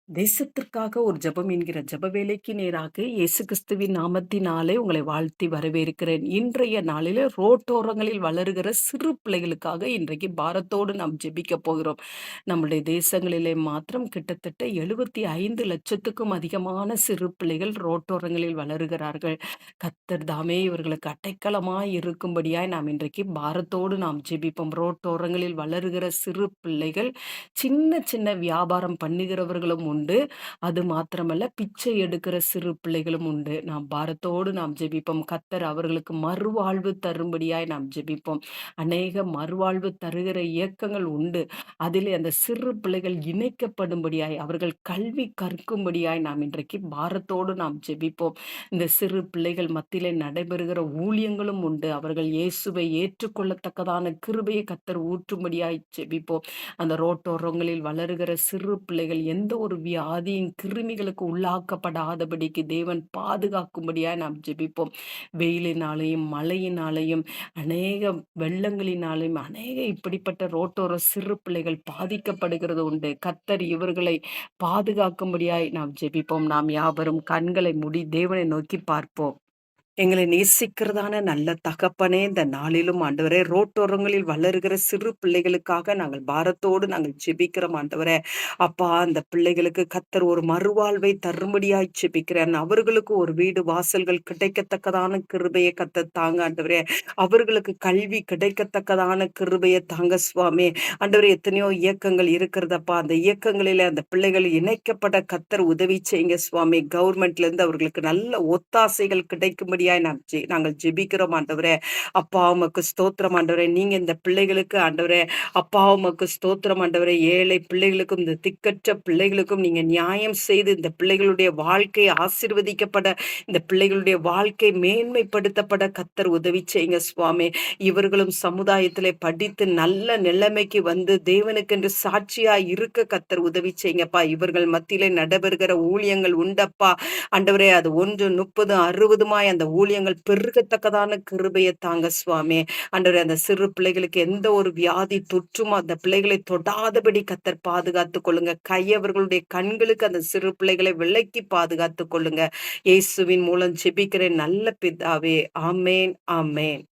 தேசத்திற்காக ஒரு ஜெபம் என்கிற ஜெப வேலைக்கு நேராக இயேசு கிறிஸ்துவின் நாமத்தினாலே உங்களை வாழ்த்தி வரவேற்கிறேன். இன்றைய நாளிலே ரோட்டோரங்களில் வளருகிற சிறு பிள்ளைகளுக்காக இன்றைக்கு பாரத்தோடு நாம் ஜெபிக்க போகிறோம். நம்முடைய தேசங்களிலே மாத்திரம் கிட்டத்தட்ட 75,00,000க்கும் அதிகமான சிறு பிள்ளைகள் ரோட்டோரங்களில் வளருகிறார்கள். கர்த்தர் தாமே இவர்களுக்கு அடைக்கலமாய் இருக்கும்படியாய் நாம் இன்றைக்கு பாரத்தோடு நாம் ஜெபிப்போம். ரோட்டோரங்களில் வளருகிற சிறு பிள்ளைகள் சின்ன சின்ன வியாபாரம் பண்ணுகிறவர்களும் உண்டு. அது மாத்திரமல்ல, பிச்சை எடுக்கிற சிறு பிள்ளைகளும் உண்டு. நாம் பாரத்தோடு நாம் ஜெபிப்போம். கர்த்தர் அவர்களுக்கு மறுவாழ்வு தரும்படியாய் நாம் ஜெபிப்போம். அநேக மறுவாழ்வு தருகிற இயக்கங்கள் உண்டு. அதிலே அந்த சிறு பிள்ளைகள் இணைக்கப்படும்படியாய், அவர்கள் கல்வி கற்கும்படியாய் நாம் இன்றைக்கு பாரத்தோடு நாம் ஜெபிப்போம். இந்த சிறு பிள்ளைகள் மத்தியிலே நடைபெறுகிற ஊழியங்களும் உண்டு. அவர்கள் இயேசுவை ஏற்றுக்கொள்ளத்தக்கதான கிருபையை கர்த்தர் ஊற்றும்படியாய் ஜெபிப்போம். அந்த ரோட்டோரங்களில் வளருகிற சிறு பிள்ளைகள் எந்த ஒரு வியாதியின் கிருமிகளுக்கு உள்ளாக்கப்படாதபடிக்கு தேவன் பாதுகாக்கும்படியாய் நாம் ஜெபிப்போம். வெயிலினாலேயும் மழையினாலேயும் அநேக வெள்ளங்களினாலேயும் அநேக இப்படிப்பட்ட ரோட்டோர சிறு பிள்ளைகள் பாதிக்கப்படுகிறது உண்டு. கர்த்தர் இவர்களை பாதுகாக்கும்படியாய் நாம் ஜெபிப்போம். நாம் யாவரும் கண்களை மூடி தேவனை நோக்கி பார்ப்போம். எங்களை நேசிக்கிறதான நல்ல தகப்பனே, இந்த நாளிலும் ஆண்டவரே, ரோட்டோரங்களில் வளருகிற சிறு பிள்ளைகளுக்காக நாங்கள் பாரத்தோடு நாங்கள் ஜெபிக்கிறோம் ஆண்டவரே. அப்பா, அந்த பிள்ளைகளுக்கு கர்த்தர் ஒரு மறுவாழ்வை தரும்படியாய் ஜெபிக்கிறேன். அவர்களுக்கு ஒரு வீடு வாசல்கள் கிடைக்கத்தக்கதான கிருபையை கர்த்தர் தாங்க ஆண்டவரே. அவர்களுக்கு கல்வி கிடைக்கத்தக்கதான கிருபையை தாங்க சுவாமி. ஆண்டவரே, எத்தனையோ இயக்கங்கள் இருக்கிறதப்பா. அந்த இயக்கங்களிலே அந்த பிள்ளைகள் இணைக்கப்பட கர்த்தர் உதவி செய்யுங்க சுவாமி. கவர்மெண்ட்ல இருந்து அவர்களுக்கு நல்ல ஒத்தாசைகள் கிடைக்கும்படியாய் நாங்கள் ஜெபிக்கிறோம் ஆண்டவரே. அப்பா, உமக்கு ஸ்தோத்திரம் ஆண்டவரே. நீங்க இந்த பிள்ளைகளுக்கு ஆண்டவரே, அப்பா உமக்கு ஸ்தோத்திரம் ஆண்டவரே. ஏழை பிள்ளைகளுக்கும் இந்த திக்கற்ற பிள்ளைகளுக்கும் நீங்க நியாயம் செய்து இந்த பிள்ளைகளுடைய வாழ்க்கை ஆசீர்வதிக்கப்பட, இந்த பிள்ளைகளுடைய வாழ்க்கை மேன்மைப்படுத்தப்பட கர்த்தர் உதவி செய்யுங்க சுவாமி. இவர்களும் சமுதாயத்திலே படித்து நல்ல நிலைமைக்கு வந்து தேவனுக்கென்று சாட்சியாய் இருக்க கர்த்தர் உதவி செய்யுங்கப்பா. இவர்கள் மத்தியிலே நடைபெறுகிற ஊழியங்கள் உண்டப்பா ஆண்டவரே. அது 1, 30, 60மாய் அந்த ஊழியங்கள் பெருகத்தக்கதான கிருபையை தாங்க சுவாமி. ஆண்டவரே, அந்த சிறு பிள்ளைகளுக்கு எந்த ஒரு வியாதி தொற்றும் அந்த பிள்ளைகளை தொடாதபடி கர்த்தர் பாதுகாத்துக் கொள்ளுங்க. அவர்களுடைய கண்களுக்கு அந்த சிறு பிள்ளைகளை விலக்கி பாதுகாத்துக் கொள்ளுங்க. இயேசுவின் மூலம் ஜெபிக்கிறேன் நல்ல பிதாவே. ஆமேன், ஆமேன்.